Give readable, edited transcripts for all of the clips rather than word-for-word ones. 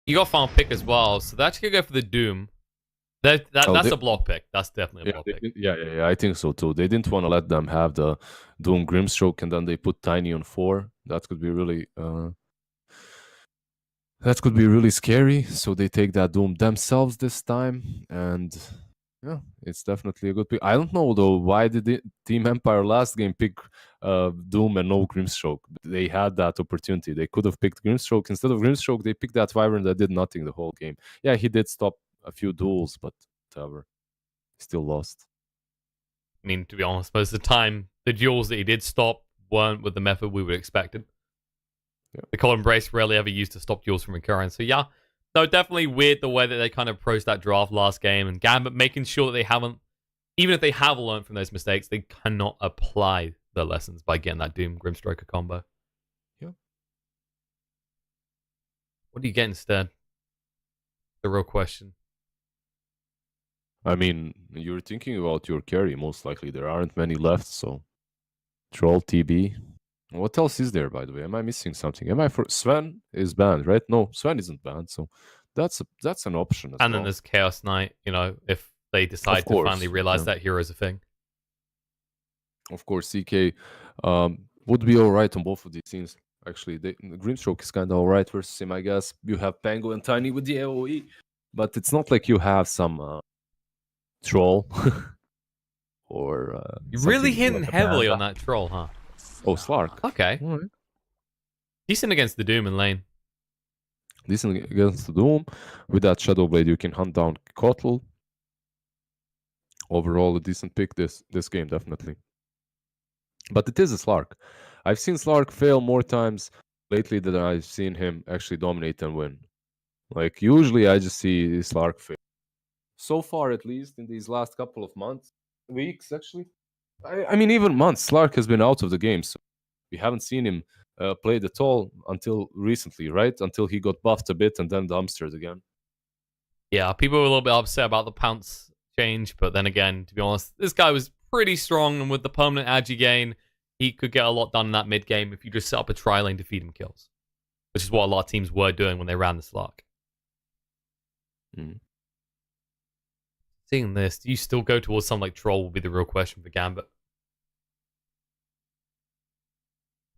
You got final pick as well, so they're actually gonna go for the Doom. That's a block pick. That's definitely a block pick. Yeah, I think so too. They didn't want to let them have the Doom Grimstroke, and then they put Tiny on 4. That could be really scary. So they take that Doom themselves this time, and yeah, it's definitely a good pick. I don't know though, why did Team Empire last game pick Doom and no Grimstroke? They had that opportunity. They could have picked Grimstroke. Instead of Grimstroke, they picked that Wyvern that did nothing the whole game. Yeah, he did stop a few duels, but whatever. Still lost. I mean, to be honest, most of the time, the duels that he did stop weren't with the method we would expected. Yeah. The Cold Embrace rarely ever used to stop duels from occurring. So yeah, no, definitely weird the way that they kind of approached that draft last game, and Gambit making sure that they haven't, even if they have learned from those mistakes, they cannot apply the lessons by getting that Doom Grimstroker combo. Yeah. What do you get instead? The real question. I mean, you're thinking about your carry, most likely. There aren't many left, so... Troll, TB. What else is there, by the way? Am I missing something? Sven is banned, right? No, Sven isn't banned, so that's an option as well. And then there's Chaos Knight, if they decide to finally realize that hero is a thing. Of course, CK would be alright on both of these scenes. Actually, the Grimstroke is kind of alright versus him, I guess. You have Pango and Tiny with the AoE, but it's not like you have some... Troll or you're really hitting heavily on that troll, huh? Oh, Slark. Okay. Right. Decent against the Doom in lane. Decent against the Doom. With that Shadow Blade, you can hunt down Kotl. Overall, a decent pick this game, definitely. But it is a Slark. I've seen Slark fail more times lately than I've seen him actually dominate and win. Like, usually I just see Slark fail. So far, at least, in these last couple of weeks, actually. I mean, even months, Slark has been out of the game, so we haven't seen him played at all until recently, right? Until he got buffed a bit and then dumpstered again. Yeah, people were a little bit upset about the Pounce change, but then again, to be honest, this guy was pretty strong, and with the permanent agi gain, he could get a lot done in that mid game if you just set up a tri lane to feed him kills, which is what a lot of teams were doing when they ran the Slark. Seeing this, do you still go towards something like Troll will be the real question for Gambit.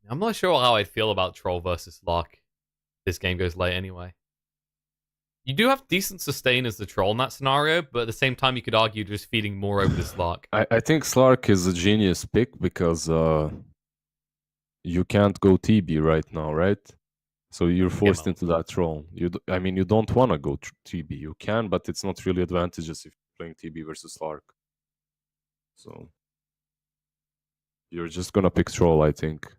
I'm not sure how I feel about Troll versus Slark. This game goes late anyway. You do have decent sustain as the Troll in that scenario, but at the same time, you could argue just feeding more over the Slark. I think Slark is a genius pick because you can't go TB right now, right? So you're forced into that Troll. You don't want to go TB. You can, but it's not really advantageous if playing TB versus Slark. So you're just gonna pick Troll, I think.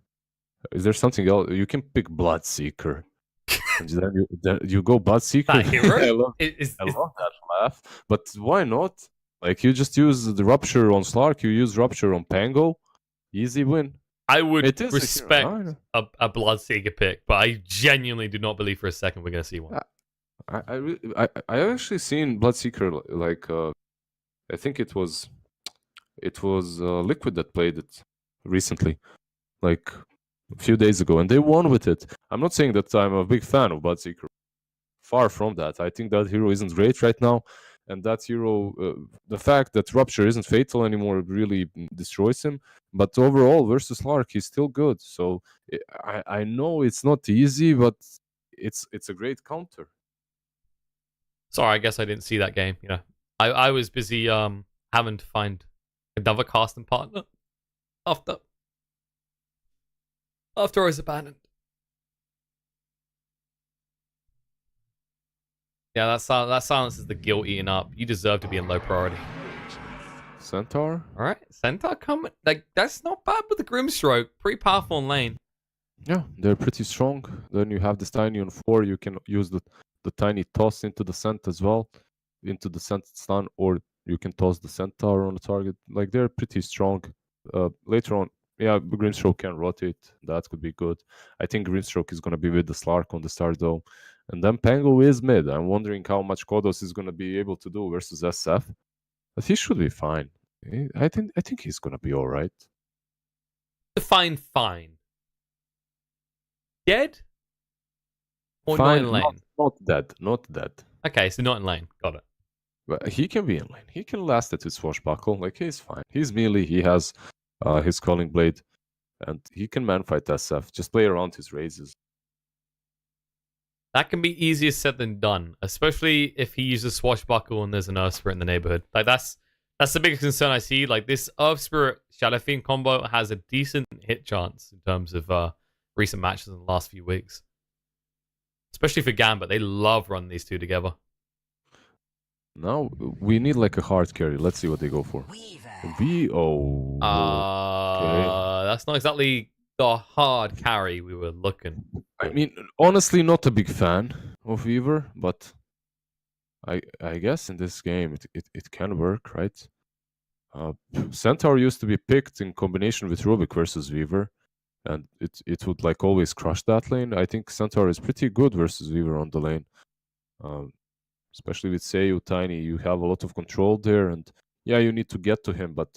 Is there something else? You can pick Bloodseeker. And then you go Bloodseeker. That hero? I love that laugh. But why not? Like, you just use the Rupture on Slark, you use Rupture on Pango. Easy win. I would respect a Bloodseeker pick, but I genuinely do not believe for a second we're going to see one. I actually seen Bloodseeker, like, I think it was Liquid that played it recently, like a few days ago, and they won with it. I'm not saying that I'm a big fan of Bloodseeker. Far from that. I think that hero isn't great right now, and that hero, the fact that Rupture isn't fatal anymore really destroys him. But overall, versus Slark, he's still good. So I know it's not easy, but it's a great counter. Sorry, I guess I didn't see that game. I was busy having to find another casting partner after I was abandoned. Yeah, that silence is the guilt eating up. You deserve to be in low priority. Centaur? Alright, Centaur coming. Like, that's not bad with the Grimstroke. Pretty powerful in lane. Yeah, they're pretty strong. Then you have this Tiny on 4. You can use the Tiny toss into the Cent as well. Into the Cent stun, or you can toss the Centaur on the target. Like, they're pretty strong. Later on, yeah, Grimstroke can rotate. That could be good. I think Grimstroke is going to be with the Slark on the start, though. And then Pango is mid. I'm wondering how much Kodos is going to be able to do versus SF. But he should be fine. I think he's going to be all right. Define fine. Dead? Or not Fine, in lane? not dead, not dead. Okay, so not in lane. Got it. But he can be in lane. He can last at his swashbuckle. Like, he's fine. He's melee. He has his calling blade, and he can manfight SF. Just play around his raises. That can be easier said than done, especially if he uses swashbuckle and there's an Earth Spirit in the neighborhood. Like, that's the biggest concern I see. Like, this Earth Spirit Shadow Fiend combo has a decent hit chance in terms of recent matches in the last few weeks. Especially for Gambit. They love running these two together. Now we need like a hard carry. Let's see what they go for. VO. Okay. That's not exactly the hard carry we were looking. I mean, honestly, not a big fan of Weaver, but I guess in this game it can work, right? Centaur used to be picked in combination with Rubik versus Weaver, and it would like always crush that lane. I think Centaur is pretty good versus Weaver on the lane. Especially with Seiyu Tiny, you have a lot of control there, and yeah, you need to get to him, but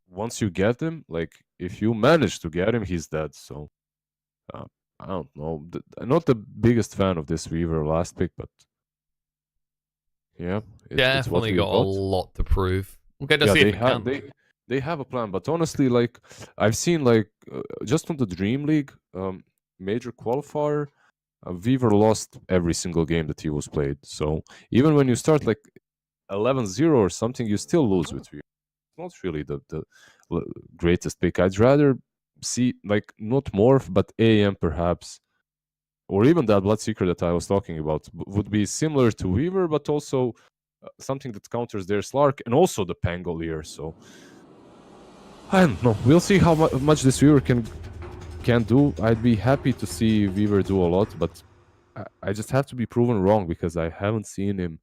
once you get him, like, if you manage to get him, he's dead. So I don't know. I'm not the biggest fan of this Weaver last pick, but yeah, definitely got a lot to prove. We'll get to see if it can. They have a plan, but honestly, like, I've seen, like, just from the Dream League major qualifier, Weaver lost every single game that he was played. So even when you start like 11-0 or something, you still lose with Weaver. It's not really the greatest pick. I'd rather see, like, not Morph, but AM perhaps, or even that Bloodseeker that I was talking about would be similar to Weaver, but also something that counters their Slark and also the Pangolier. So I don't know. We'll see how much this Weaver can do. I'd be happy to see Weaver do a lot, but I just have to be proven wrong because I haven't seen him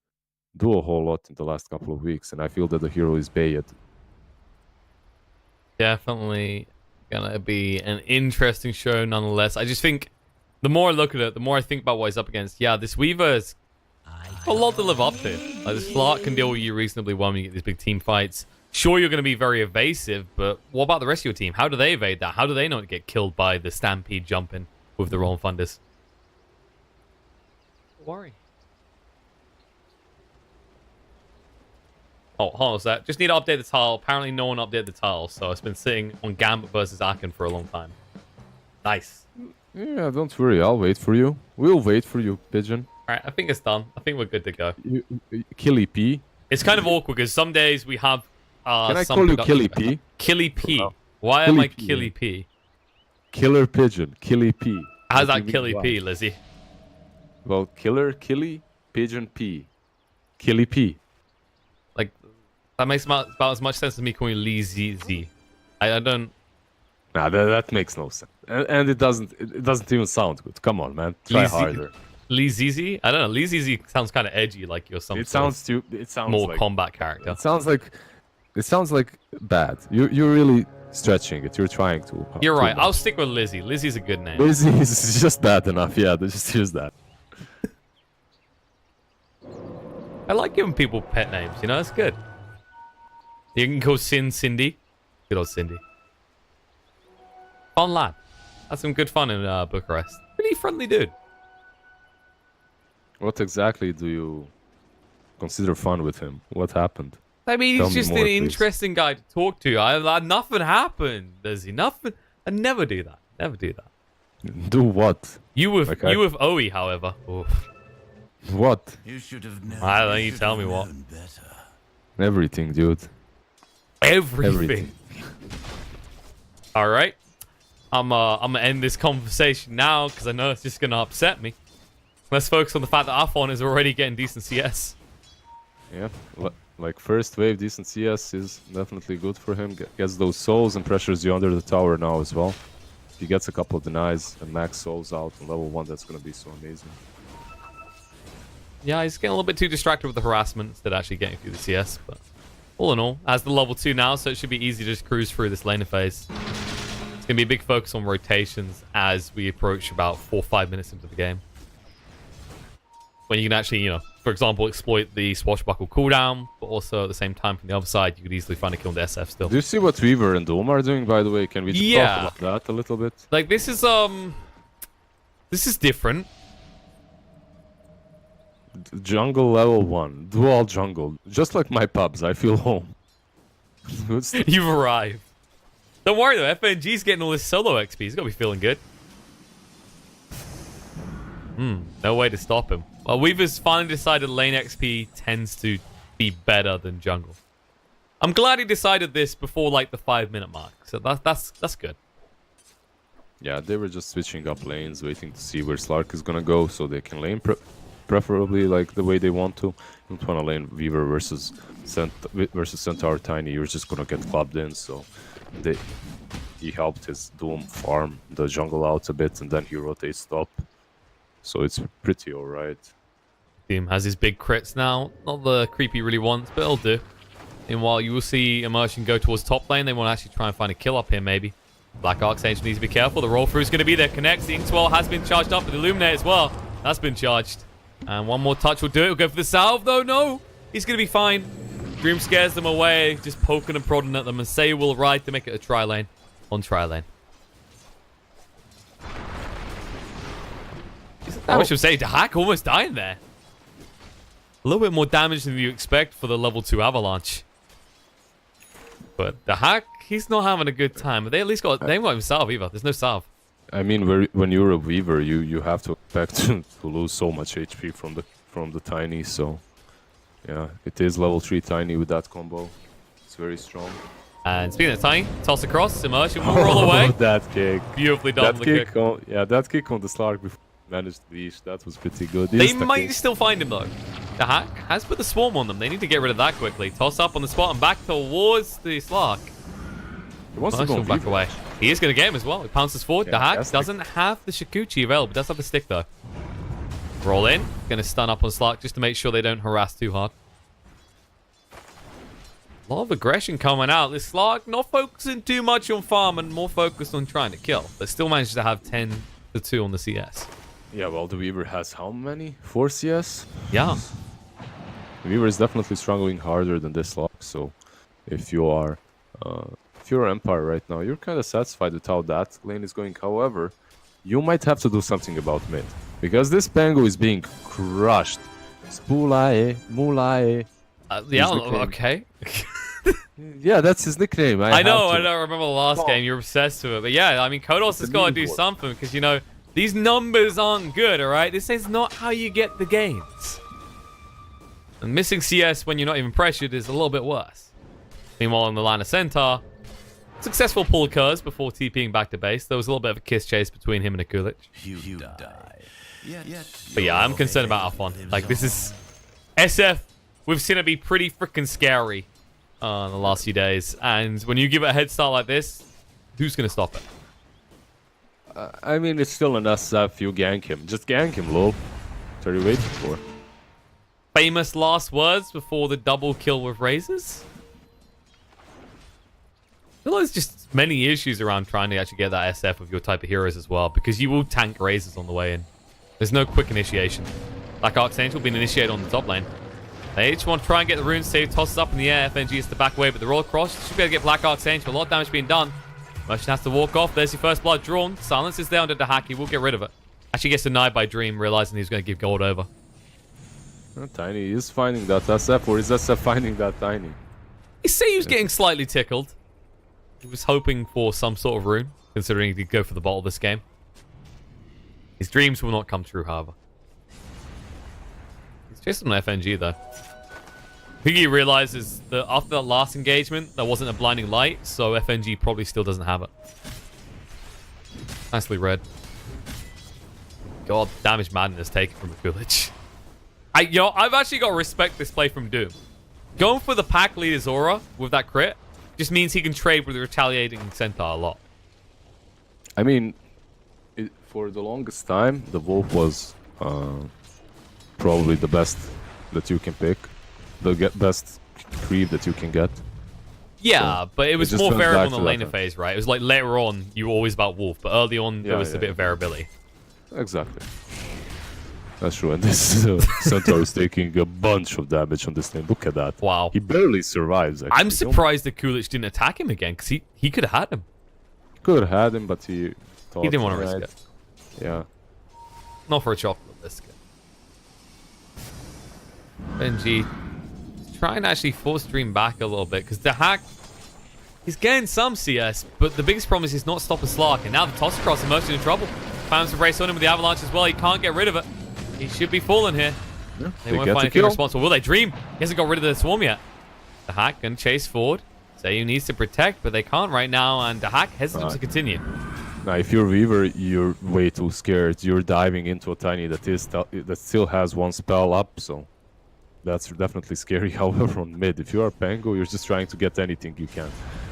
do a whole lot in the last couple of weeks, and I feel that the hero is baited. Definitely gonna be an interesting show nonetheless. I just think the more I look at it, the more I think about what he's up against. Yeah, this Weaver's a lot to live up to. Like, this Slark can deal with you reasonably well when you get these big team fights. Sure, you're going to be very evasive, but what about the rest of your team? How do they evade that? How do they not get killed by the Stampede jumping with the Rolling Thunders? Don't worry. Oh, hold on a sec. Just need to update the tile. Apparently no one updated the tile, so it's been sitting on Gambit versus Akin for a long time. Nice. Yeah, don't worry. I'll wait for you. We'll wait for you, Pigeon. Alright, I think it's done. I think we're good to go. Killy P. It's kind of awkward because some days we have can I call you Killy P? Killy P. Why am I Killy P? KillerPigeon, Killy P. How's that Killy P, Lizzie? Well, Killy, Pigeon P. Killy P. Like, that makes about as much sense as me calling lizZard. I don't... Nah, that makes no sense. And it doesn't even sound good. Come on, man. Try harder. lizZard? I don't know. lizZard sounds kind of edgy, like you're some more like, combat character. It sounds like bad. You're really stretching it. You're trying to. You're right. I'll stick with Lizzie. Lizzie's a good name. Lizzie is just bad enough. Yeah, just use that. I like giving people pet names. You know, it's good. You can call Cindy. Good old Cindy. Fun lad. Had some good fun in Bucharest. Really friendly dude. What exactly do you consider fun with him? What happened? I mean, he's just an interesting guy to talk to. Nothing happened, does he? Nothing. I never do that. Never do that. Do what? You with Oe, however. Oof. What? You should have known. I don't know. You tell me what. Everything, dude. Everything. All right. I'm gonna end this conversation now because I know it's just gonna upset me. Let's focus on the fact that Afon is already getting decent CS. Yeah. Like, first wave decent CS is definitely good for him. Gets those souls and pressures you under the tower now as well. If he gets a couple of denies and max souls out on level 1, that's going to be so amazing. Yeah, he's getting a little bit too distracted with the harassment instead of actually getting through the CS. But all in all, as the level 2 now, so it should be easy to just cruise through this laner phase. It's going to be a big focus on rotations as we approach about 4 or 5 minutes into the game. When you can actually, you know, for example, exploit the swashbuckle cooldown, but also at the same time from the other side, you could easily find a kill on the SF still. Do you see what Weaver and Doom are doing, by the way? Can we talk about that a little bit? Like, this is, This is different. Jungle level 1. Dual jungle. Just like my pubs, I feel home. You've arrived. Don't worry though, FNG's getting all this solo XP. He's got to be feeling good. No way to stop him. Well, Weaver's finally decided lane XP tends to be better than jungle. I'm glad he decided this before like the 5-minute mark. So that's good. Yeah, they were just switching up lanes, waiting to see where Slark is gonna go, so they can lane preferably like the way they want to. You don't want to lane Weaver versus Centaur Tiny. You're just gonna get clubbed in. So he helped his Doom farm the jungle out a bit, and then he rotates top. So it's pretty alright. Team has his big crits now. Not the creep he really wants, but it'll do. Meanwhile, you will see Immersion go towards top lane. They want to actually try and find a kill up here, maybe. Black Archangel needs to be careful. The roll through is going to be there. Connects. The Inkswell has been charged up with Illuminate as well. That's been charged. And one more touch will do it. We'll go for the salve, though. No. He's going to be fine. Dream scares them away. Just poking and prodding at them. And Say will ride to make it a tri lane. On tri lane. How much of Say to hack? Almost dying there. A little bit more damage than you expect for the level 2 Avalanche. But the hack, he's not having a good time. But they at least got... They ain't got him salve either. There's no salve. I mean, when you're a Weaver, you have to expect to lose so much HP from the Tiny. So, yeah, it is level 3 Tiny with that combo. It's very strong. And speaking of Tiny, toss across, Immersion will roll away. That kick. Beautifully done, the kick. That kick on the Slark before he managed to leash, that was pretty good. They might still find him, though. The hack has put the swarm on them. They need to get rid of that quickly. Toss up on the spot and back towards the Slark. He wants to go back away. He is going to get him as well. He pounces forward. The hack doesn't have the Shikuchi available. Does have the stick, though. Roll in. Going to stun up on Slark just to make sure they don't harass too hard. A lot of aggression coming out. This Slark not focusing too much on farm and more focused on trying to kill. But still managed to have 10-2 on the CS. Yeah, well, the Weaver has how many? 4 CS? Yeah. The Weaver is definitely struggling harder than this Slark. So if you're Empire right now, you're kind of satisfied with how that lane is going. However, you might have to do something about mid. Because this Pango is being crushed. Spulae, Mulae. Yeah, okay. Yeah, that's his nickname. I know, I don't remember the last game. You're obsessed with it. But yeah, I mean, Kodos has got to do something because, you know, these numbers aren't good, all right? This is not how you get the games. And missing CS when you're not even pressured is a little bit worse. Meanwhile, in the line of Centaur, successful pull occurs before TPing back to base. There was a little bit of a kiss chase between him and Akulich. You die. But yeah, I'm concerned about Alphon. Like, this is... SF, we've seen it be pretty freaking scary in the last few days. And when you give it a head start like this, who's going to stop it? I mean, it's still an SF. You gank him. Just gank him, lol. What are you waiting for? Famous last words before the double kill with Razors? I feel like there's just many issues around trying to actually get that SF with your type of heroes as well, because you will tank Razors on the way in. There's no quick initiation. Black Archangel being initiated on the top lane. They each want to try and get the rune save, tosses up in the air. FNG is to back away, but the roll across should be able to get Black Archangel. A lot of damage being done. Merchant has to walk off. There's your first blood drawn. Silence is there under the hack. He will get rid of it. Actually gets denied by Dream, realizing he's going to give gold over. Tiny is finding that SF, or is SF finding that Tiny? You say he was getting slightly tickled. He was hoping for some sort of rune, considering he did go for the bottle this game. His dreams will not come true, however. He's chasing an FNG, though. I think he realizes that after that last engagement, there wasn't a blinding light, so FNG probably still doesn't have it. Nicely read. God, damage madness taken from Akulich. I've actually got to respect this play from Doom. Going for the pack leader's aura with that crit just means he can trade with the retaliating Centaur a lot. I mean, for the longest time, the Wolf was probably the best that you can pick. The best creep that you can get. Yeah, so but it was more variable in the laner that phase, right? It was like later on, you were always about Wolf, but early on, there was a bit of variability. Exactly. That's true, and this Centaur is taking a bunch of damage on this lane. Look at that. Wow. He barely survives, actually. I'm surprised that Kulich didn't attack him again, because he could have had him. Could have had him, but he thought... He didn't want to risk it. Yeah. Not for a chocolate biscuit. Benji trying to actually force Dream back a little bit because the hack, he's getting some CS, but the biggest problem is he's not stopping Slark. And now the toss across, Immersion in trouble. Found some race on him with the avalanche as well. He can't get rid of it. He should be falling here. Yeah, they won't find anything responsible. Will they? Dream. He hasn't got rid of the swarm yet. The hack gonna chase forward. Zayu needs to protect, but they can't right now, and the hack hesitant to continue. Now, if you're Weaver, you're way too scared. You're diving into a Tiny that still has one spell up, so that's definitely scary. However, on mid, if you're a Pango, you're just trying to get anything you can.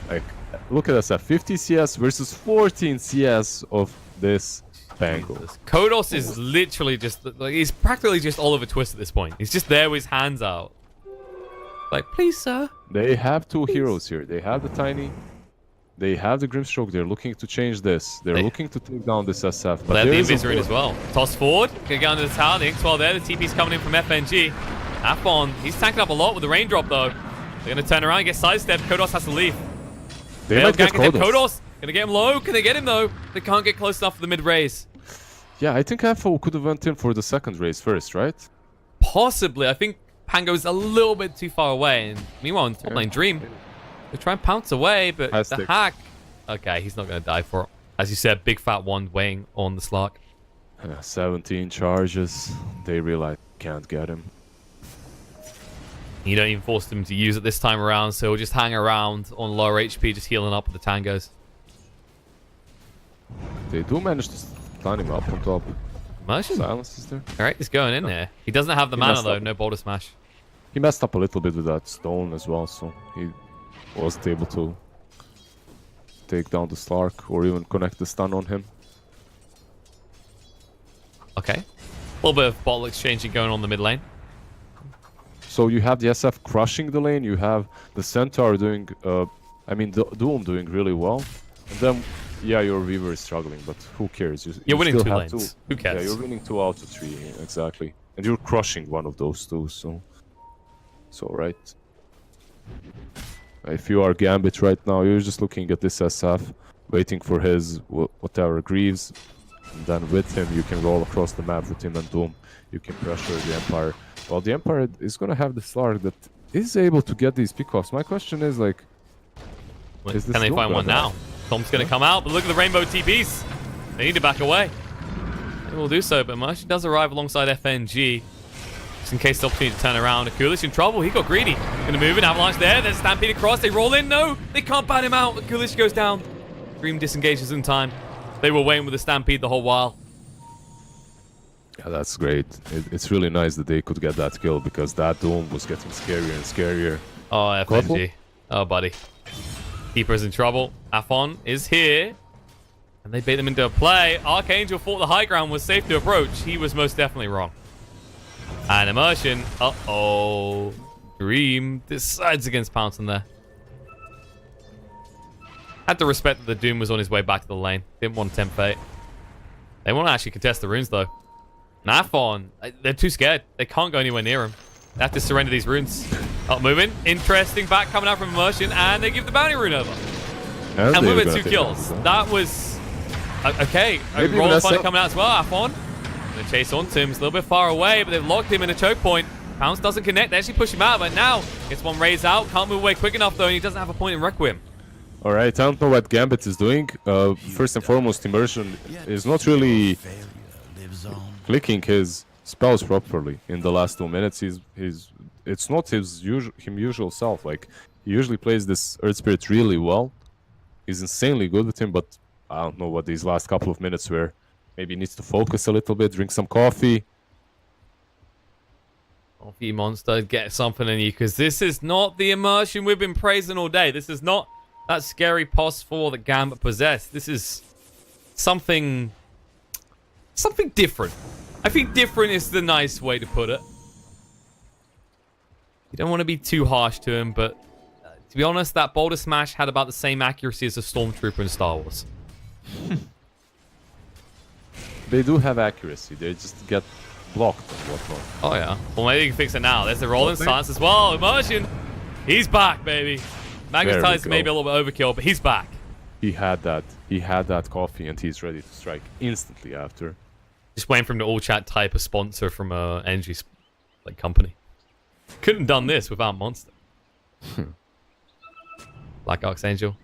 Like, look at us at 50 CS versus 14 CS of this Pango. Kodos is literally just, like, he's practically just Oliver Twist at this point. He's just there with his hands out. Like, please, sir. They have two heroes here. They have the Tiny. They have the Grimstroke. They're looking to change this. They're looking to take down this SF. But they have the Invis as well. Toss forward. Gonna get under the tower. The Ink12 there. The TP's coming in from FNG. Afon, he's tanking up a lot with the raindrop, though. They're gonna turn around and get sidestepped. Kodos has to leave. They might get Kodos. Gonna get him low. Can they get him, though? They can't get close enough for the mid-raise. Yeah, I think FO could have went in for the second raise first, right? Possibly. I think Pango's a little bit too far away. And meanwhile, in top lane, Dream, they try and pounce away, but the hack... Okay, he's not going to die for it. As you said, big fat one weighing on the Slark. 17 charges. They realize can't get him. You don't even force them to use it this time around, so he'll just hang around on lower HP, just healing up with the tangos. They do manage to stun him up on top. Immersion. Silence is there. Alright, he's going in there. He doesn't have the mana though, no boulder smash. He messed up a little bit with that stone as well, so he wasn't able to take down the Slark or even connect the stun on him. Okay. A little bit of bottle exchanging going on the mid lane. So you have the SF crushing the lane, you have the Centaur doing, Doom doing really well. And then, yeah, your Weaver is struggling, but who cares? You're winning two lanes. Who cares? Yeah, you're winning 2 out of 3, exactly. And you're crushing one of those two, so right. If you are Gambit right now, you're just looking at this SF, waiting for his whatever Greaves. And then with him, you can roll across the map with him and Doom. You can pressure the Empire. Well, the Empire is going to have the Slark that is able to get these pickoffs. My question is, like... Can they find one now? Tom's going to come out, but look at the rainbow TPs. They need to back away. They will do so, but Merchant does arrive alongside FNG. Just in case the opportunity to turn around. Akulish in trouble. He got greedy. Going to move in. Avalanche there. There's Stampede across. They roll in. No, they can't bat him out. Akulish goes down. Dream disengages in time. They were waiting with the Stampede the whole while. Yeah, that's great. It's really nice that they could get that kill because that Doom was getting scarier and scarier. Oh, FNG. Oh, buddy. Keeper's in trouble. Afon is here. And they bait them into a play. Archangel thought the high ground was safe to approach. He was most definitely wrong. And Immersion. Uh-oh. Dream decides against pouncing there. Had to respect that the Doom was on his way back to the lane. Didn't want to tempt fate. They want to actually contest the runes, though. Nafon, they're too scared. They can't go anywhere near him. They have to surrender these runes. Oh, moving. Interesting back coming out from Immersion, and they give the bounty rune over. And with it, 2 kills. That was... Okay, a roll of fun coming out as well. Afon. Gonna chase onto him. He's a little bit far away, but they've locked him in a choke point. Pounce doesn't connect. They actually push him out, but now gets one raised out. Can't move away quick enough, though, and he doesn't have a point in Requiem. Alright, I don't know what Gambit is doing. First and foremost, Immersion is not really clicking his spells properly in the last 2 minutes. It's not his usual self. Like, he usually plays this Earth Spirit really well. He's insanely good with him, but I don't know what these last couple of minutes were. Maybe he needs to focus a little bit, drink some coffee. Coffee monster, get something in you, because this is not the Immersion we've been praising all day. This is not that scary pos 4 that Gambit possessed. This is something different. I think different is the nice way to put it. You don't want to be too harsh to him, but to be honest, that Boulder Smash had about the same accuracy as a Stormtrooper in Star Wars. They do have accuracy. They just get blocked and whatnot. Oh, yeah. Well, maybe you can fix it now. There's the rolling stance as well. Immersion. He's back, baby. Magnetize maybe a little bit overkill, but he's back. He had that. He had that coffee, and he's ready to strike instantly after. Just waiting for him to all chat type a sponsor from a energy like company. Couldn't have done this without Monster. Black Archangel.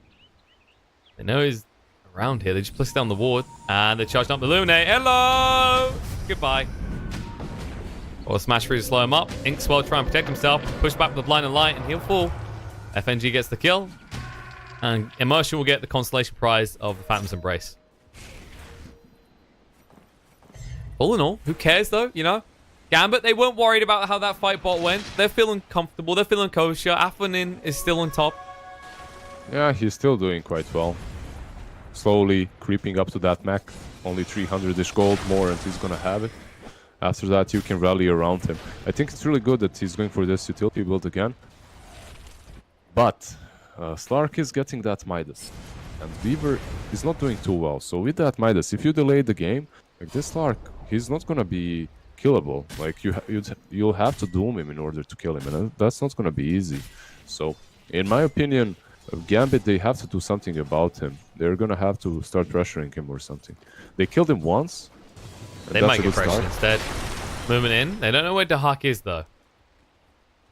They know he's around here. They just placed down the ward. And they're charging up the Illuminate. Hello! Goodbye. Or smash through to slow him up. Inkswell try and protect himself. Push back with the blind and light and he'll fall. FNG gets the kill. And Immersion will get the consolation prize of the Phantom's Embrace. All in all, who cares though, you know? Gambit, they weren't worried about how that fight bot went. They're feeling comfortable. They're feeling kosher. Afanin is still on top. Yeah, he's still doing quite well. Slowly creeping up to that mech. Only 300-ish gold more and he's gonna have it. After that, you can rally around him. I think it's really good that he's going for this utility build again. But Slark is getting that Midas. And Beaver is not doing too well. So with that Midas, if you delay the game, like this Slark, he's not gonna be killable. Like you'll have to doom him in order to kill him, and that's not gonna be easy. So in my opinion, Gambit, they have to do something about him. They're gonna have to start pressuring him or something. They killed him once. They might get pressured instead. Moving in. They don't know where Dahak is though.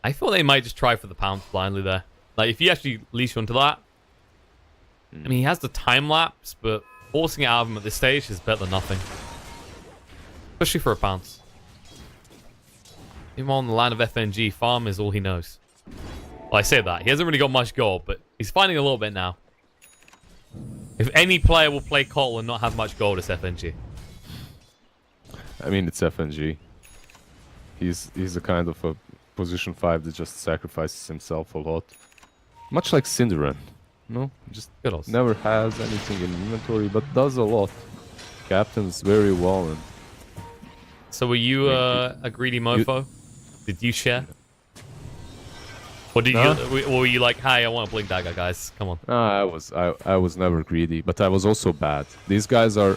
I thought they might just try for the pounce blindly there. Like if you actually leash onto that. I mean, he has the time lapse, but forcing it out of him at this stage is better than nothing. Especially for a pounce. Even on the line of FNG, farm is all he knows. Well, I say that. He hasn't really got much gold, but he's finding a little bit now. If any player will play Cottle and not have much gold, it's FNG. I mean, it's FNG. He's a kind of a position 5 that just sacrifices himself a lot. Much like Cinderan. No? Just never has anything in inventory, but does a lot. Captains very well. And so were you a greedy mofo? Did you share? Or did you? Or were you like, "Hey, I want to blink dagger, guys. Come on." I was never greedy, but I was also bad. These guys are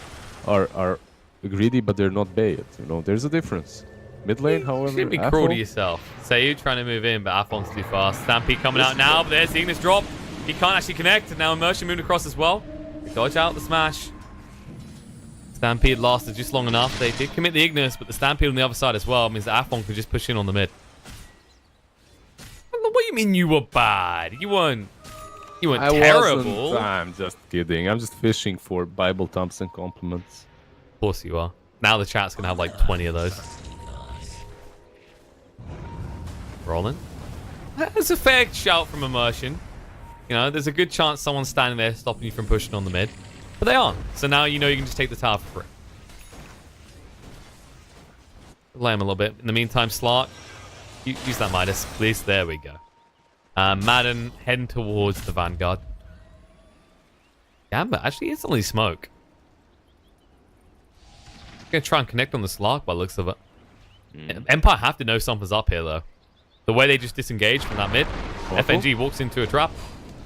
greedy, but they're not bait. You know, there's a difference. Mid lane, however, you shouldn't be cruel to yourself. Say you trying to move in, but Afon's too fast. Stampede coming out now, but there's the Ignis drop. He can't actually connect, and now Immersion moved across as well. They dodge out the smash. Stampede lasted just long enough. They did commit the Ignis, but the Stampede on the other side as well means that Afon could just push in on the mid. What do you mean you were bad? You weren't terrible. I'm just kidding. I'm just fishing for Bible Thompson compliments. Of course you are. Now the chat's going to have like 20 of those. Rolling. That's a fair shout from Immersion. You know, there's a good chance someone's standing there stopping you from pushing on the mid. But they aren't. So now you know you can just take the tower for free. Delay him a little bit. In the meantime, Slark, use that Midas, please. There we go. Madden heading towards the Vanguard. Gambit actually instantly smoke. Gonna try and connect on the Slark by the looks of it. Empire have to know something's up here though. The way they just disengage from that mid. FNG walks into a trap.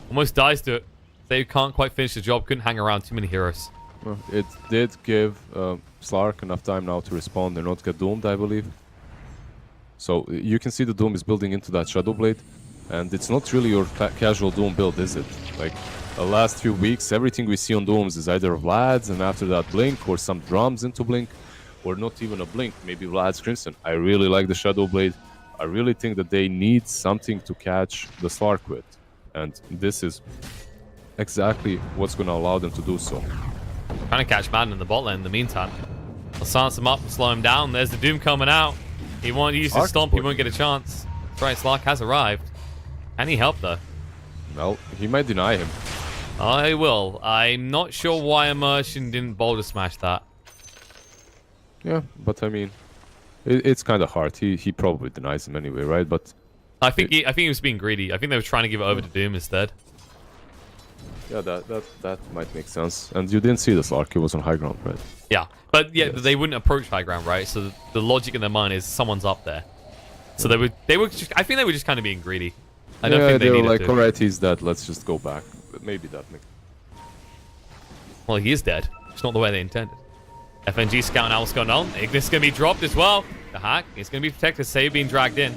Almost dies to it. They can't quite finish the job. Couldn't hang around too many heroes. Well, it did give Slark enough time now to respond and not get doomed, I believe. So you can see the Doom is building into that Shadow Blade. And it's not really your casual Doom build, is it? Like, the last few weeks, everything we see on Dooms is either Vlad's and after that Blink, or some drums into Blink, or not even a Blink, maybe Vlad's Crimson. I really like the Shadow Blade. I really think that they need something to catch the Slark with. And this is exactly what's going to allow them to do so. Trying to catch Madden in the bot lane in the meantime. I'll silence him up and slow him down. There's the Doom coming out. He won't use his stomp, he won't get a chance. That's right, Slark has arrived. Can he help though? Well, he might deny him. I will. I'm not sure why Immersion didn't boulder smash that. Yeah, but I mean, it's kind of hard. He probably denies him anyway, right? But I think he was being greedy. I think they were trying to give it over to Doom instead. Yeah, that might make sense. And you didn't see the Slark, he was on high ground, right? Yeah, but yeah, yes. They wouldn't approach high ground, right? So the logic in their mind is someone's up there. So they were just, I think they were just kind of being greedy. I don't think they were needed like, to. all right, he's dead, let's just go back. But maybe that makes... Well, he is dead. It's not the way they intended. FNG scouting out what's going on. Ignis is going to be dropped as well. The hack is going to be protected. Save being dragged in.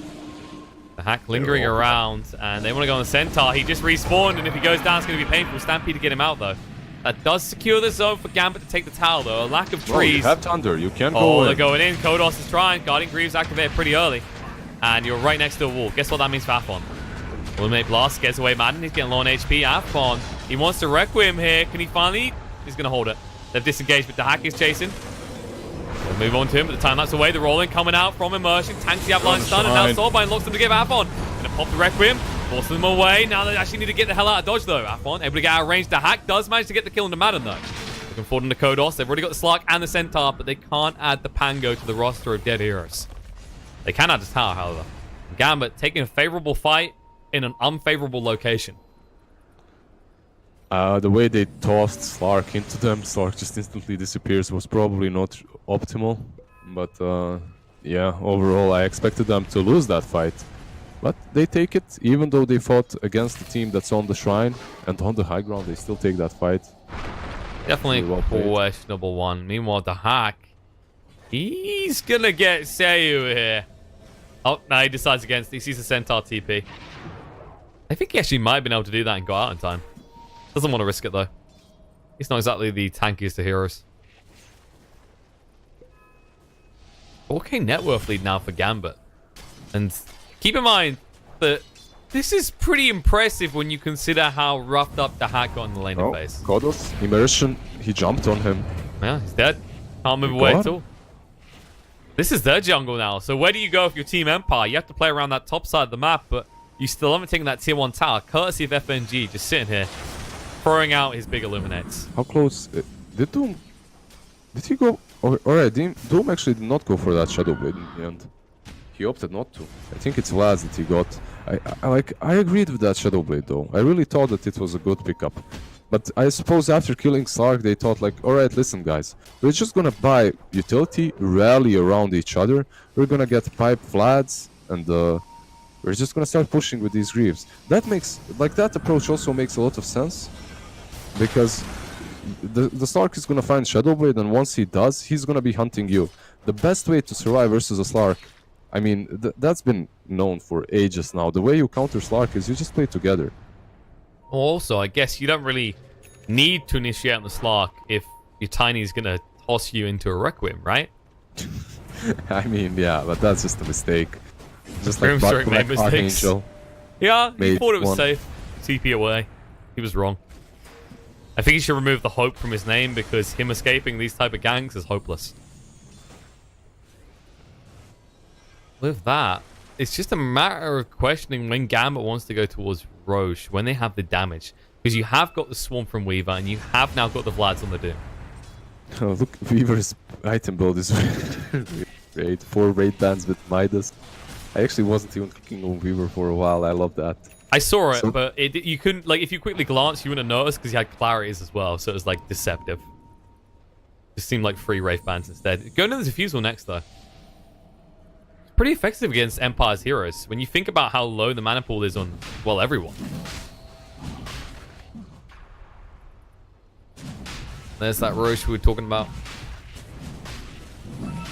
The hack lingering around, and they want to go on the Centaur. He just respawned, and if he goes down, it's going to be painful. Stampede to get him out, though. That does secure the zone for Gambit to take the tower, though. A lack of No, trees. you have Thunder. You can go Oh, in. they're going in. Kodos is trying. Guardian Greaves activated pretty early. And you're right next to a wall. Guess what that means for Afon? Eliminate Blast. Gets away Madden. He's getting low on HP. Afon. He wants to Requiem here. Can he finally? He's going to hold it. They've disengaged, but the hack is chasing. They'll move on to him, but the time lapse away. The rolling coming out from Immersion. Tanks the Avalanche stun, and now Soulbind looks them to give Afon. Gonna pop the Requiem. Force them away. Now they actually need to get the hell out of dodge, though. Afon able to get out of range. The hack does manage to get the kill into Madden, though. Looking forward into Kodos. They've already got the Slark and the Centaur, but they can't add the Pango to the roster of dead heroes. They can add the tower, however. Gambit taking a favorable fight in an unfavorable location. The way they tossed Slark into them, Slark just instantly disappears, was probably not optimal. But yeah, overall I expected them to lose that fight. But they take it, even though they fought against the team that's on the shrine and on the high ground, they still take that fight. Definitely a questionable one. Meanwhile, the hack, he's gonna get Sayu here. Oh, no, he decides against it. He sees the Centaur TP. I think he actually might have been able to do that and go out in time. Doesn't want to risk it, though. He's not exactly the tankiest of heroes. 4K net worth lead now for Gambit. And keep in mind that this is pretty impressive when you consider how roughed up the hack got in the laning phase. Kodos, Immersion, he jumped on him. Yeah, he's dead. Can't move away at all. This is their jungle now. So where do you go if you're Team Empire? You have to play around that top side of the map, but you still haven't taken that tier 1 tower, courtesy of FNG, just sitting here, throwing out his big Illuminates. How close? Did Doom... Did he go... Alright, Doom actually did not go for that Shadow Blade in the end. He opted not to. I think it's Laz that he got. I agreed with that Shadow Blade though. I really thought that it was a good pickup. But I suppose after killing Slark, they thought like, alright, listen guys, we're just gonna buy utility, rally around each other, we're gonna get pipe Vlads, and we're just gonna start pushing with these Greaves. That makes, like that approach also makes a lot of sense. Because the Slark is gonna find Shadow Blade, and once he does, he's gonna be hunting you. The best way to survive versus a Slark, I mean, that's been known for ages now. The way you counter Slark is you just play together. Also, I guess you don't really need to initiate on the Slark if your Tiny is going to toss you into a Requiem, right? I mean, yeah, but that's just a mistake. Just like made mistakes. Archangel. Yeah, he thought it was one. safe. TP away. He was wrong. I think he should remove the hope from his name because him escaping these type of gangs is hopeless. With that, it's just a matter of questioning when Gambit wants to go towards Roche, when they have the damage. Because you have got the Swarm from Weaver, and you have now got the Vlads on the Doom. Oh, look, Weaver's item build is really great. 4 raid bands with Midas. I actually wasn't even clicking on Weaver for a while. I love that. I saw it, but you couldn't, like, if you quickly glanced, you wouldn't have noticed because he had clarities as well, so it was, like, deceptive. Just seemed like 3 Wraith bands instead. Going to the Diffusal next, though. Pretty effective against Empire's heroes when you think about how low the mana pool is on, well, everyone. There's that Roche we were talking about.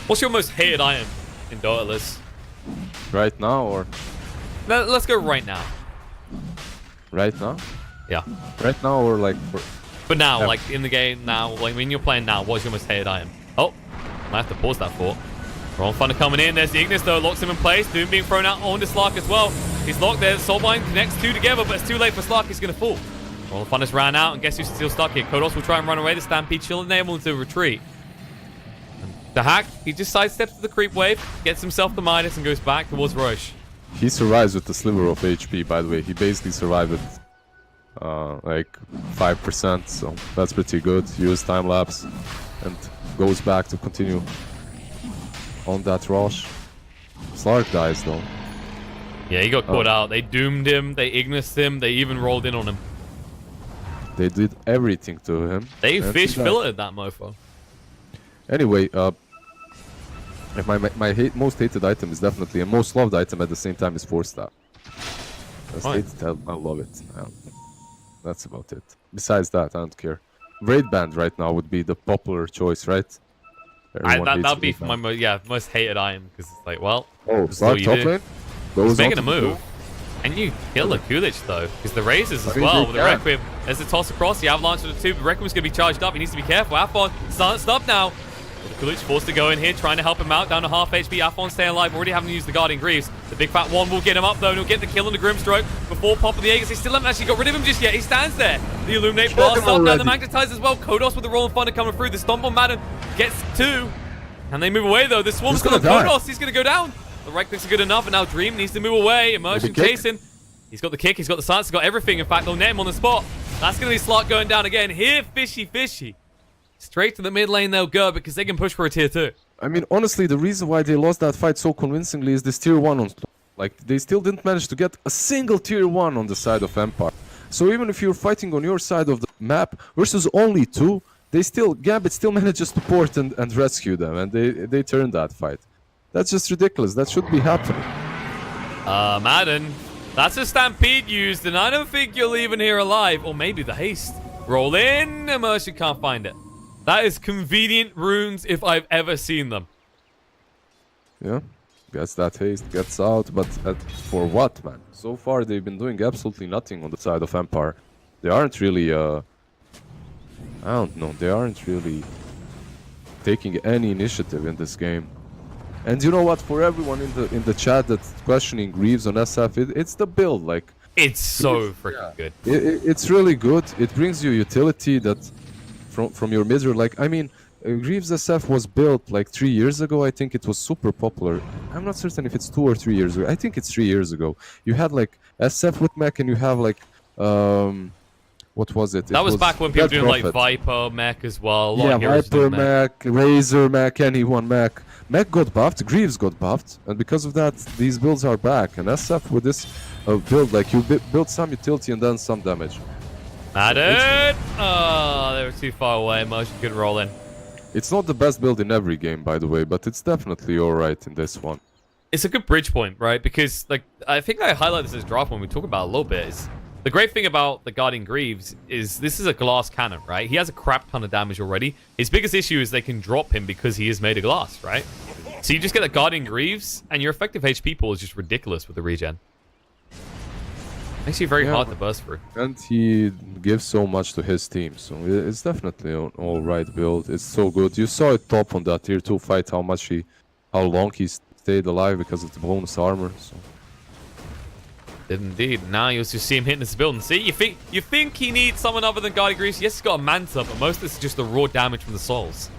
What's your most hated item in Dota, Liz? Right now, or? Let's go right now. Right now? Yeah. Right now, or like... But now, like in the game now, like when you're playing now, what's your most hated item? Oh, I have to pause that for. Wrong Thunder coming in. There's the Ignis though, locks him in place. Doom being thrown out on the Slark as well. He's locked there. Soulbind connects 2 together, but it's too late for Slark. He's going to fall. Wrong Thunder's ran out, and guess who's still stuck here? Kodos will try and run away. The Stampede still enable him to retreat. And the hack, he just sidesteps to the creep wave, gets himself the Midas, and goes back towards Roche. He survives with a sliver of HP, by the way. He basically survived with like 5%, so that's pretty good. He used time lapse and goes back to continue on that rush. Slark dies though. Yeah, he got caught out. They doomed him, they ignised him, they even rolled in on him. They did everything to him. They fish filleted that mofo. Anyway, my most hated item is definitely, and most loved item at the same time, is 4-star. I love it. That's about it. Besides that, I don't care. Raid band right now would be the popular choice, right? That'd be my most hated item because it's like, well, Slark top lane? he's making a move. Can you kill the Coolidge, though? Because the Razors as I mean, well, they with the can. Requiem. There's a toss across, the Avalanche to the 2, but Requiem's going to be charged up. He needs to be careful. Afon, stop now. Well, the Coolidge forced to go in here, trying to help him out. Down to half HP. Afon staying alive, already having used the Guardian Greaves. The big fat one will get him up, though, and he'll get the kill on the Grimstroke before popping the Aegis. They still haven't actually got rid of him just yet. He stands there. The Illuminate blast up. Now the Magnetize as well. Kodos with the Roll and Thunder coming through. The Stomp on Madden gets 2. And they move away, though. The Swarm's got Kodos. He's going to go down. The right clicks are good enough, and now Dream needs to move away. Immersion chasing. He's got the kick, he's got the silence, he's got everything. In fact, they'll net him on the spot. That's going to be Slark going down again. Here, fishy. Straight to the mid lane they'll go because they can push for a tier 2. I mean, honestly, the reason why they lost that fight so convincingly is this tier 1 on... Like, they still didn't manage to get a single tier 1 on the side of Empire. So even if you're fighting on your side of the map versus only 2, Gambit still manages to port and rescue them, and they turn that fight. That's just ridiculous. That should be happening. Madden, that's a Stampede used, and I don't think you're leaving here alive. Or maybe the haste. Roll in, Immersion can't find it. That is convenient runes if I've ever seen them. Yeah, gets that haste, gets out, but for what, man? So far they've been doing absolutely nothing on the side of Empire. They aren't really, I don't know, they aren't really taking any initiative in this game. And you know what? For everyone in the chat that's questioning Greaves on SF, it's the build. Like, it's so freaking good. It's really good. It brings you utility that from your mid. Like, I mean, Greaves SF was built like 3 years ago. I think it was super popular. I'm not certain if it's 2 or 3 years ago. I think it's 3 years ago. You had like SF with mech, and you have like what was it? That was back when people were doing Prophet. like Viper mech as well. Yeah, Viper mech, Razor mech, anyone mech. Mech got buffed, Greaves got buffed, and because of that, these builds are back. And SF with this build, like you build some utility and then some damage. Madden! Oh, they were too far away. Motion could roll in. It's not the best build in every game, by the way, but it's definitely alright in this one. It's a good bridge point, right? Because like I think I highlighted this as draft when we talk about it a little bit. Is the great thing about the Guardian Greaves is this is a glass cannon, right? He has a crap ton of damage already. His biggest issue is they can drop him because he is made of glass, right? So you just get the Guardian Greaves, and your effective HP pool is just ridiculous with the regen. Makes you very hard to burst through. And he gives so much to his team, so it's definitely an alright build. It's so good. You saw it top on that tier 2 fight, how long he stayed alive because of the bonus armor. So. Did indeed. Now you'll just see him hitting this build. And see, you think he needs someone other than Guardian Greaves. Yes, he's got a Manta, but most of this is just the raw damage from the souls.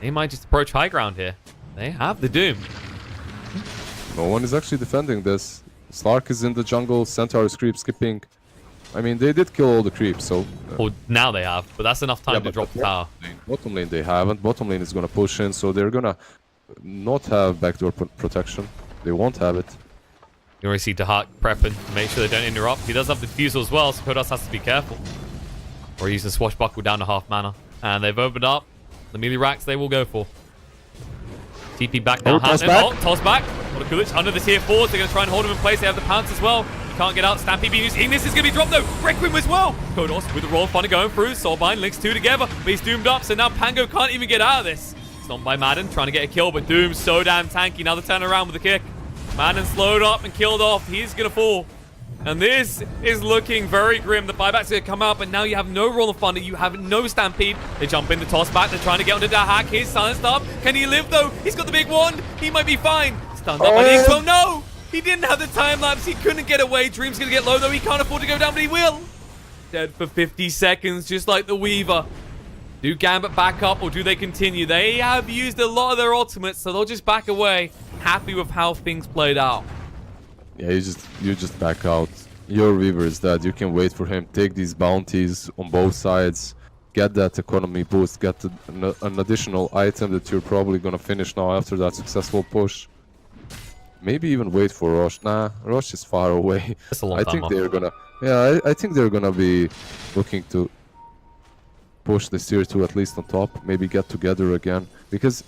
They might just approach high ground here. They have the Doom. No one is actually defending this. Slark is in the jungle, Centaur is creep skipping. I mean, they did kill all the creeps, so... Well, now they have, but that's enough time to drop the tower. Bottom lane they haven't. Bottom lane is gonna push in, so they're gonna not have backdoor protection. They won't have it. You already see Dahak prepping to make sure they don't interrupt. He does have the defusal as well, so Kodos has to be careful. Or he's a swashbuckle down to half mana. And they've opened up. The melee racks they will go for. TP back now. Toss back. Toss back. What a Coolidge under the tier 4s. They're going to try and hold him in place. They have the pounce as well. He can't get out. Stampede being used. Ignis is going to be dropped though. Requiem as well. Kodos with the Roll Thunder going through. Soulbind links 2 together. But he's doomed up. So now Pango can't even get out of this. Stomped by Madden trying to get a kill. But Doom's so damn tanky. Now they turn around with the kick. Madden slowed up and killed off. He's going to fall. And this is looking very grim. The buyback's going to come out, but now you have no Roll of Thunder. You have no Stampede. They jump in the toss back. They're trying to get onto Dahak. He's silenced up. Can he live, though? He's got the big wand. He might be fine. Stunned up by the X-12. No! He didn't have the time lapse. He couldn't get away. Dream's going to get low, though. He can't afford to go down, but he will. Dead for 50 seconds, just like the Weaver. Do Gambit back up, or do they continue? They have used a lot of their ultimates, so they'll just back away, happy with how things played out. Yeah, you just back out. Your Weaver is dead. You can wait for him. Take these bounties on both sides. Get that economy boost. Get an additional item that you're probably gonna finish now after that successful push. Maybe even wait for Rosh. Nah, Rosh is far away. That's a long time off. They're gonna. Yeah, I think they're gonna be looking to push this tier 2 at least on top. Maybe get together again, because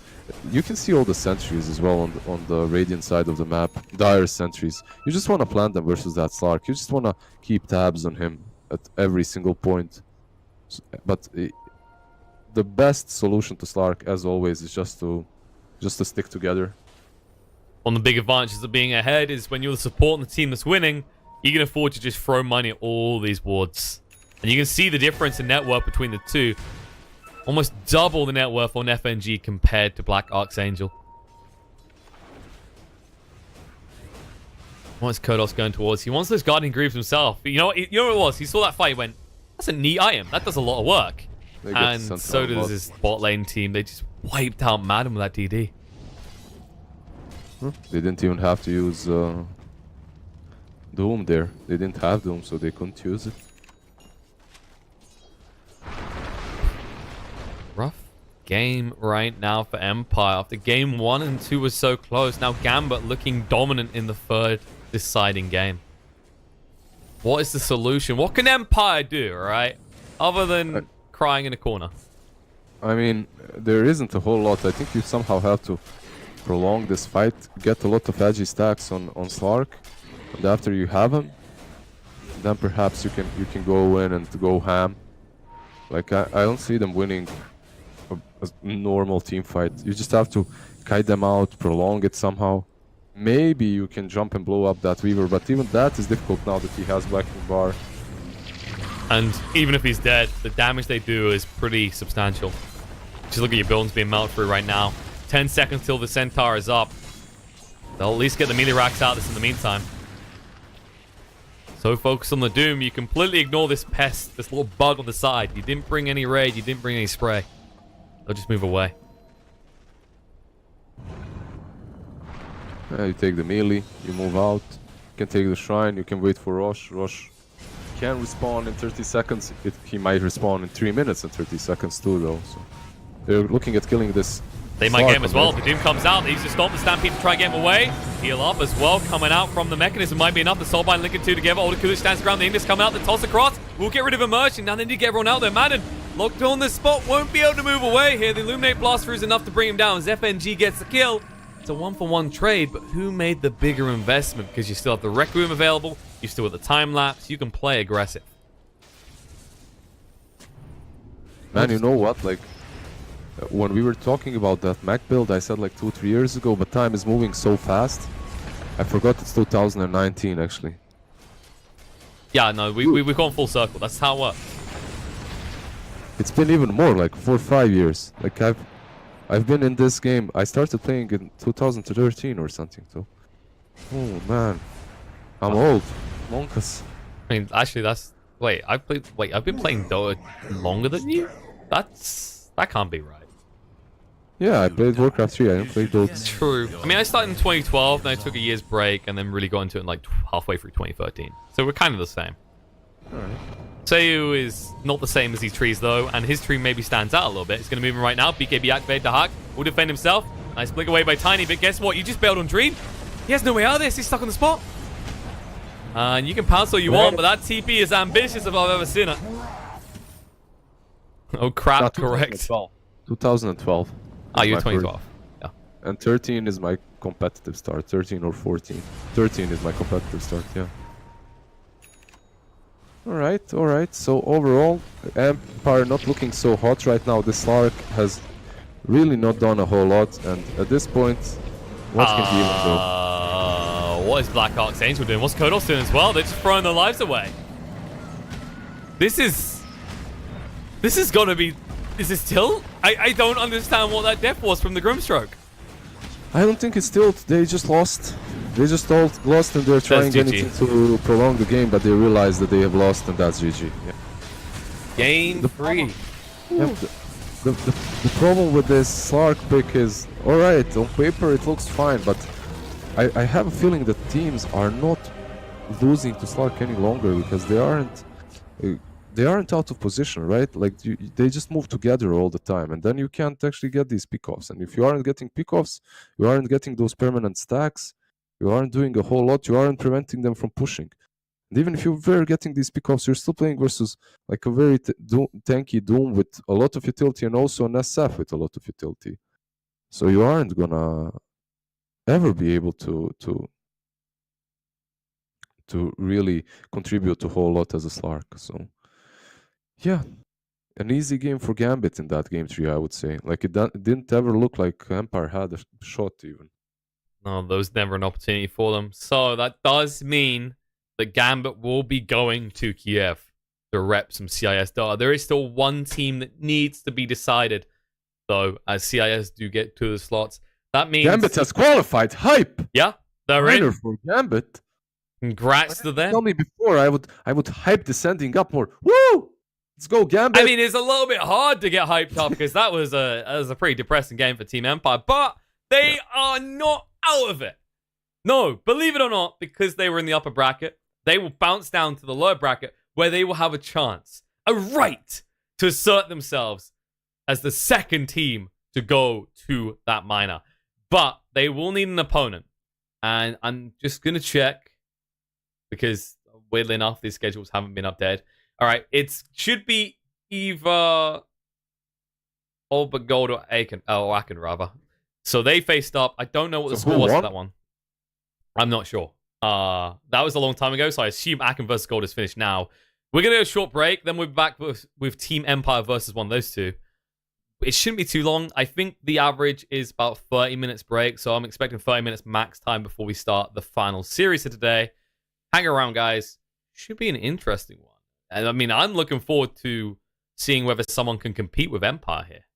you can see all the sentries as well on the Radiant side of the map. Dire sentries. You just want to plant them versus that Slark. You just want to keep tabs on him at every single point. But the best solution to Slark, as always, is just to stick together. One of the big advantages of being ahead is when you're the support and the team that's winning, you can afford to just throw money at all these wards. And you can see the difference in net worth between the two. Almost double the net worth on FNG compared to Black Archangel. What is Kodos going towards? He wants those Guardian Greaves himself. You know what it was? He saw that fight, he went, that's a neat item. That does a lot of work. And so does his bot lane team. They just wiped out Madden with that DD. They didn't even have to use Doom there. They didn't have Doom, so they couldn't use it. Rough game right now for Empire. After game 1 and 2 was so close, now Gambit looking dominant in the third deciding game. What is the solution? What can Empire do, right? Other than crying in a corner. I mean, there isn't a whole lot. I think you somehow have to prolong this fight, get a lot of edgy stacks on Slark, and after you have him, then perhaps you can go in and go ham. Like I don't see them winning a normal team fight. You just have to kite them out, prolong it somehow. Maybe you can jump and blow up that Weaver, but even that is difficult now that he has Blacking Bar. And even if he's dead, the damage they do is pretty substantial. Just look at your buildings being melted through right now. 10 seconds till the Centaur is up. They'll at least get the melee racks out of this in the meantime. So focus on the Doom, you completely ignore this pest, this little bug on the side. You didn't bring any raid, you didn't bring any spray. They'll just move away. You take the melee, you move out. You can take the shrine, you can wait for Rosh. Rosh can respawn in 30 seconds. He might respawn in 3 minutes and 30 seconds too, though. So they're looking at killing this. They might get him as well. The Doom comes out. They use to stomp the Stampede to try and get him away. Heal up as well. Coming out from the mechanism might be enough. The Soulbind linking two together. All the Coolidge stands ground. The English coming out. The toss across. We'll get rid of Immersion. Now they need to get everyone out there. Madden locked on this spot. Won't be able to move away here. The Illuminate Blast through is enough to bring him down. As FNG gets the kill. It's a 1-for-1 trade, but who made the bigger investment? Because you still have the Rec Room available. You still have the time lapse. You can play aggressive. Man, you know what? Like, when we were talking about that Mac build, I said like 2-3 years ago, but time is moving so fast. I forgot it's 2019 actually. Yeah, no, we've gone full circle. That's how it works. It's been even more, like 4 or 5 years. Like I've been in this game. I started playing in 2013 or something. So, oh man, I'm old. Monkus. I mean, actually, that's I've been playing Dota longer than you. That can't be right. Yeah, I played Warcraft 3. I didn't play Dota. It's true. I mean, I started in 2012, then I took a year's break, and then really got into it in like halfway through 2013. So we're kind of the same. Alright. Seiyu is not the same as these trees, though, and his tree maybe stands out a little bit. He's going to move him right now. BKB activate the hack. Will defend himself. Nice blink away by Tiny, but guess what? You just bailed on Dream. He has no way out of this. He's stuck on the spot. And you can pounce all you want, but that TP is ambitious if I've ever seen it. Oh, crap. Correct. 2012. Ah, you're 2012. Yeah. And 13 is my competitive start. 13 or 14. 13 is my competitive start, yeah. Alright. So overall, Empire not looking so hot right now. This Slark has really not done a whole lot. And at this point, what can he even do? What is Black Archangel doing? What's Kodos doing as well? They're just throwing their lives away. This is gonna be... Is this tilt? I don't understand what that death was from the Grimstroke. I don't think it's tilt. They just lost. They just all lost and they're trying anything to prolong the game, but they realize that they have lost and that's GG. Yeah. Game 3. Yeah, the problem with this Slark pick is, alright, on paper it looks fine, but I have a feeling that teams are not losing to Slark any longer because they aren't out of position, right? Like they just move together all the time, and then you can't actually get these pickoffs. And if you aren't getting pickoffs, you aren't getting those permanent stacks. You aren't doing a whole lot. You aren't preventing them from pushing. And even if you were getting these pickoffs, you're still playing versus like a very tanky Doom with a lot of utility and also an SF with a lot of utility. So you aren't gonna ever be able to really contribute a whole lot as a Slark. So. Yeah, an easy game for Gambit in that game 3, I would say. Like it didn't ever look like Empire had a shot even. Oh, there was never an opportunity for them. So that does mean that Gambit will be going to Kiev to rep some CIS Dota. There is still one team that needs to be decided, though, as CIS do get to the slots. That means Gambit has qualified. Hype. Yeah, they're Minor in. for Gambit. Congrats to them. Tell me before I would hype descending up more. Woo! Let's go, Gambit. I mean, it's a little bit hard to get hyped up because that was a pretty depressing game for Team Empire, but they are not out of it. No, believe it or not, because they were in the upper bracket, they will bounce down to the lower bracket where they will have a chance, a right to assert themselves as the second team to go to that minor. But they will need an opponent. And I'm just going to check because, weirdly enough, these schedules haven't been updated. All right, it should be either Gold or Aachen. Oh, Aachen, rather. So they faced up. I don't know what the score was for that one. I'm not sure. That was a long time ago, so I assume Aachen versus Gold is finished now. We're going to do a short break, then we'll be back with Team Empire versus one of those two. It shouldn't be too long. I think the average is about 30 minutes break, so I'm expecting 30 minutes max time before we start the final series of today. Hang around, guys. Should be an interesting one. And I mean, I'm looking forward to seeing whether someone can compete with Empire here.